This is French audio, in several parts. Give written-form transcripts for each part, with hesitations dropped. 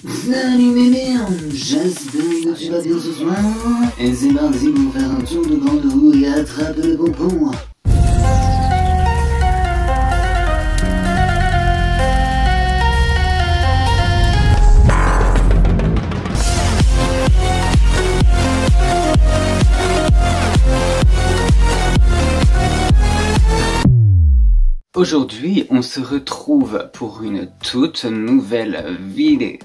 Salut bébé, j'espère que tu vas bien ce soir. Et c'est parti pour faire un tour de grande roue et attraper le pompon. Aujourd'hui, on se retrouve pour une toute nouvelle vidéo.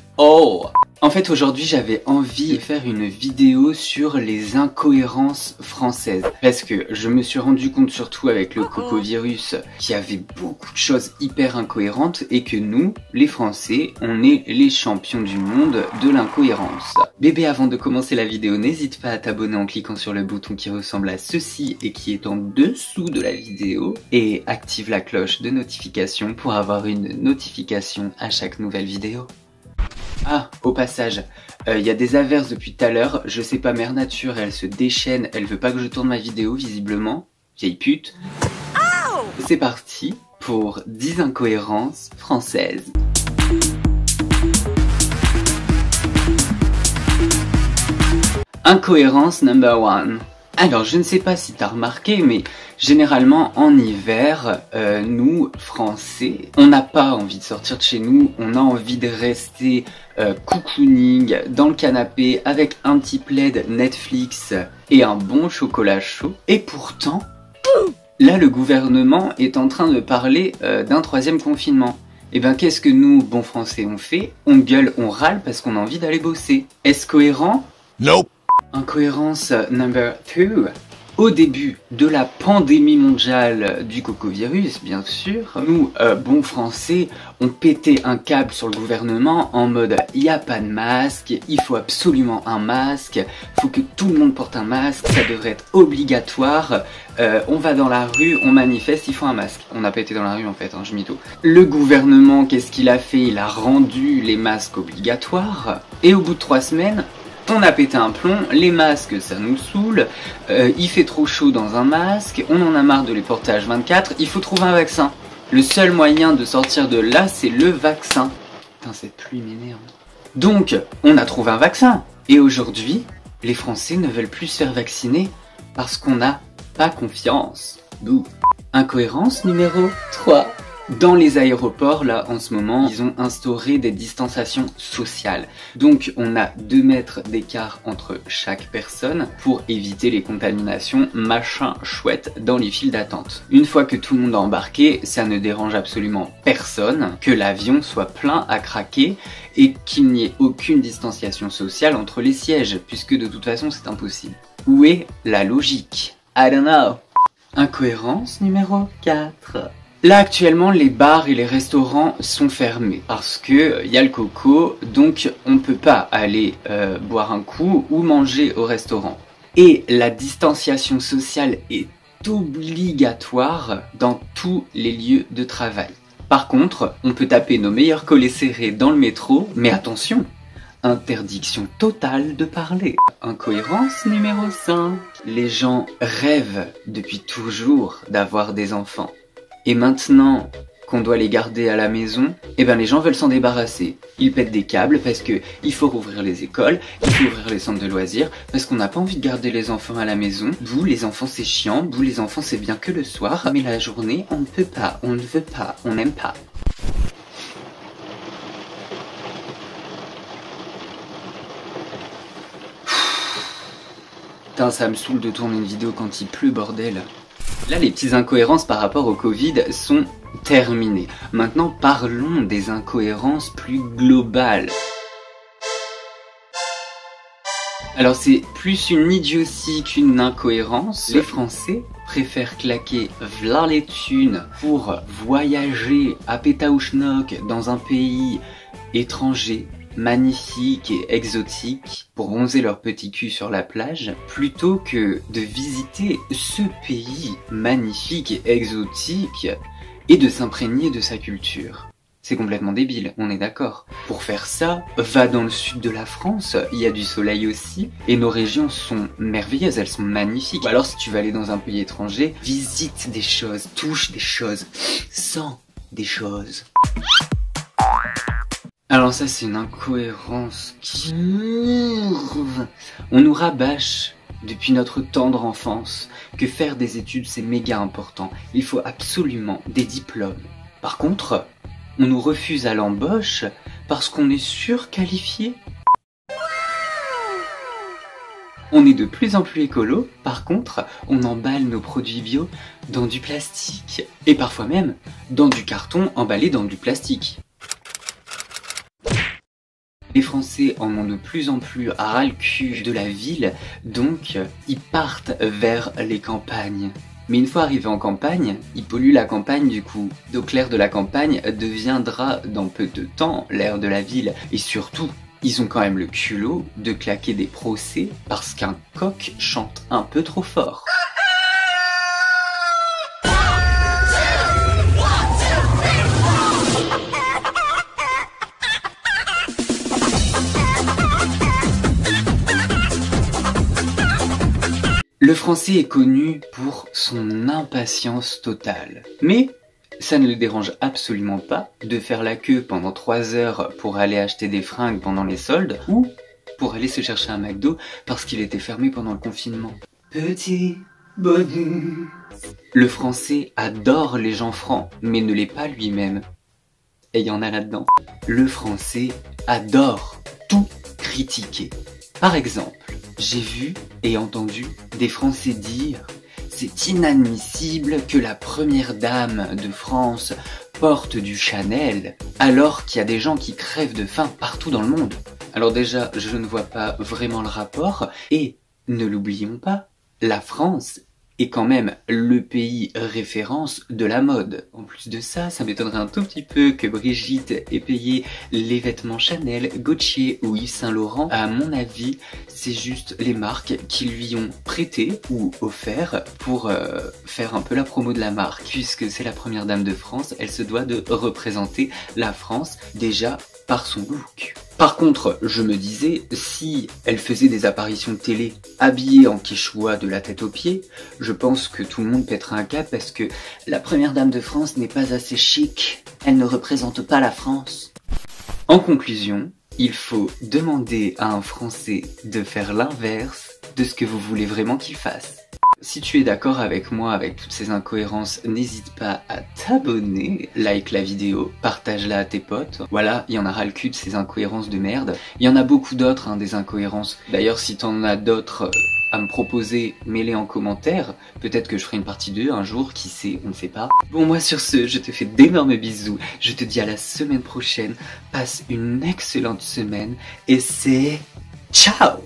En fait, aujourd'hui, j'avais envie de faire une vidéo sur les incohérences françaises. Parce que je me suis rendu compte, surtout avec le cocovirus, qu'il y avait beaucoup de choses hyper incohérentes et que nous, les Français, on est les champions du monde de l'incohérence. Bébé, avant de commencer la vidéo, n'hésite pas à t'abonner en cliquant sur le bouton qui ressemble à ceci et qui est en dessous de la vidéo. Et active la cloche de notification pour avoir une notification à chaque nouvelle vidéo. Ah, au passage, y a des averses depuis tout à l'heure, je sais pas, Mère Nature, elle se déchaîne, elle veut pas que je tourne ma vidéo, visiblement. Vieille pute. C'est parti pour 10 incohérences françaises. Incohérence number 1. Alors, je ne sais pas si t'as remarqué, mais généralement en hiver, nous, Français, on n'a pas envie de sortir de chez nous, on a envie de rester cocooning dans le canapé avec un petit plaid Netflix et un bon chocolat chaud. Et pourtant, là, le gouvernement est en train de parler d'un 3e confinement. Et ben, qu'est-ce que nous, bons Français, on fait? On gueule, on râle parce qu'on a envie d'aller bosser. Est-ce cohérent? Nope. Incohérence number 2. Au début de la pandémie mondiale du cocovirus, bien sûr, nous, bons Français, on pétait un câble sur le gouvernement en mode « il n'y a pas de masque, il faut absolument un masque, faut que tout le monde porte un masque, ça devrait être obligatoire, on va dans la rue, on manifeste, il faut un masque ». On n'a pas été dans la rue en fait, je mytho. Le gouvernement, qu'est-ce qu'il a fait? Il a rendu les masques obligatoires, et au bout de 3 semaines, on a pété un plomb, les masques ça nous saoule, il fait trop chaud dans un masque, on en a marre de les porter H24, il faut trouver un vaccin. Le seul moyen de sortir de là, c'est le vaccin. Putain, cette pluie m'énerve. Donc, on a trouvé un vaccin. Et aujourd'hui, les Français ne veulent plus se faire vacciner parce qu'on n'a pas confiance. Bouh. Incohérence numéro 3. Dans les aéroports, là, en ce moment, ils ont instauré des distanciations sociales. Donc, on a 2 mètres d'écart entre chaque personne pour éviter les contaminations, machin chouette, dans les files d'attente. Une fois que tout le monde a embarqué, ça ne dérange absolument personne que l'avion soit plein à craquer et qu'il n'y ait aucune distanciation sociale entre les sièges, puisque de toute façon, c'est impossible. Où est la logique? I don't know. Incohérence numéro 4. Là actuellement les bars et les restaurants sont fermés parce que y a le coco, donc on peut pas aller boire un coup ou manger au restaurant. Et la distanciation sociale est obligatoire dans tous les lieux de travail. Par contre, on peut taper nos meilleurs collets serrés dans le métro, mais attention, interdiction totale de parler. Incohérence numéro 5. Les gens rêvent depuis toujours d'avoir des enfants. Et maintenant qu'on doit les garder à la maison, eh ben les gens veulent s'en débarrasser. Ils pètent des câbles parce que il faut rouvrir les écoles, il faut ouvrir les centres de loisirs, parce qu'on n'a pas envie de garder les enfants à la maison. Vous, les enfants c'est chiant, vous les enfants c'est bien que le soir, mais la journée on ne peut pas, on ne veut pas, on n'aime pas. Putain, ça me saoule de tourner une vidéo quand il pleut, bordel. Là, les petites incohérences par rapport au Covid sont terminées. Maintenant, parlons des incohérences plus globales. Alors, c'est plus une idiotie qu'une incohérence. Les Français préfèrent claquer v'là les thunes pour voyager à Pétaouchnok dans un pays étranger, magnifique et exotique, pour bronzer leur petit cul sur la plage, plutôt que de visiter ce pays magnifique et exotique et de s'imprégner de sa culture. C'est complètement débile, on est d'accord. Pour faire ça, va dans le sud de la France, il y a du soleil aussi, et nos régions sont merveilleuses, elles sont magnifiques. Ou alors si tu vas aller dans un pays étranger, visite des choses, touche des choses, sens des choses. Alors ça, c'est une incohérence qui m'énerve. On nous rabâche depuis notre tendre enfance que faire des études c'est méga important. Il faut absolument des diplômes. Par contre, on nous refuse à l'embauche parce qu'on est surqualifié. On est de plus en plus écolo, par contre, on emballe nos produits bio dans du plastique. Et parfois même dans du carton emballé dans du plastique. Les Français en ont de plus en plus ras le cul de la ville, donc ils partent vers les campagnes. Mais une fois arrivés en campagne, ils polluent la campagne du coup. Donc l'air de la campagne deviendra dans peu de temps l'air de la ville. Et surtout, ils ont quand même le culot de claquer des procès parce qu'un coq chante un peu trop fort. Le français est connu pour son impatience totale. Mais ça ne le dérange absolument pas de faire la queue pendant 3 heures pour aller acheter des fringues pendant les soldes ou pour aller se chercher un McDo parce qu'il était fermé pendant le confinement. Petit bonus. Le français adore les gens francs, mais ne l'est pas lui-même. Et il y en a là-dedans. Le français adore tout critiquer. Par exemple, j'ai vu et entendu des Français dire « C'est inadmissible que la première dame de France porte du Chanel alors qu'il y a des gens qui crèvent de faim partout dans le monde. » Alors déjà, je ne vois pas vraiment le rapport et, ne l'oublions pas, la France est quand même le pays référence de la mode. En plus de ça, ça m'étonnerait un tout petit peu que Brigitte ait payé les vêtements Chanel, Gaultier ou Yves Saint Laurent. À mon avis, c'est juste les marques qui lui ont prêté ou offert pour faire un peu la promo de la marque. Puisque c'est la première dame de France, elle se doit de représenter la France déjà par son look. Par contre, je me disais, si elle faisait des apparitions de télé habillée en quechua de la tête aux pieds, je pense que tout le monde pèterait un câble parce que la première dame de France n'est pas assez chic, elle ne représente pas la France. En conclusion, il faut demander à un Français de faire l'inverse de ce que vous voulez vraiment qu'il fasse. Si tu es d'accord avec moi avec toutes ces incohérences, n'hésite pas à t'abonner, like la vidéo, partage-la à tes potes. Voilà, il y en a ras le cul de ces incohérences de merde. Il y en a beaucoup d'autres, des incohérences. D'ailleurs, si t'en as d'autres à me proposer, mets-les en commentaire. Peut-être que je ferai une partie 2 un jour, qui sait, on ne sait pas. Bon, moi sur ce, je te fais d'énormes bisous. Je te dis à la semaine prochaine. Passe une excellente semaine et c'est ciao!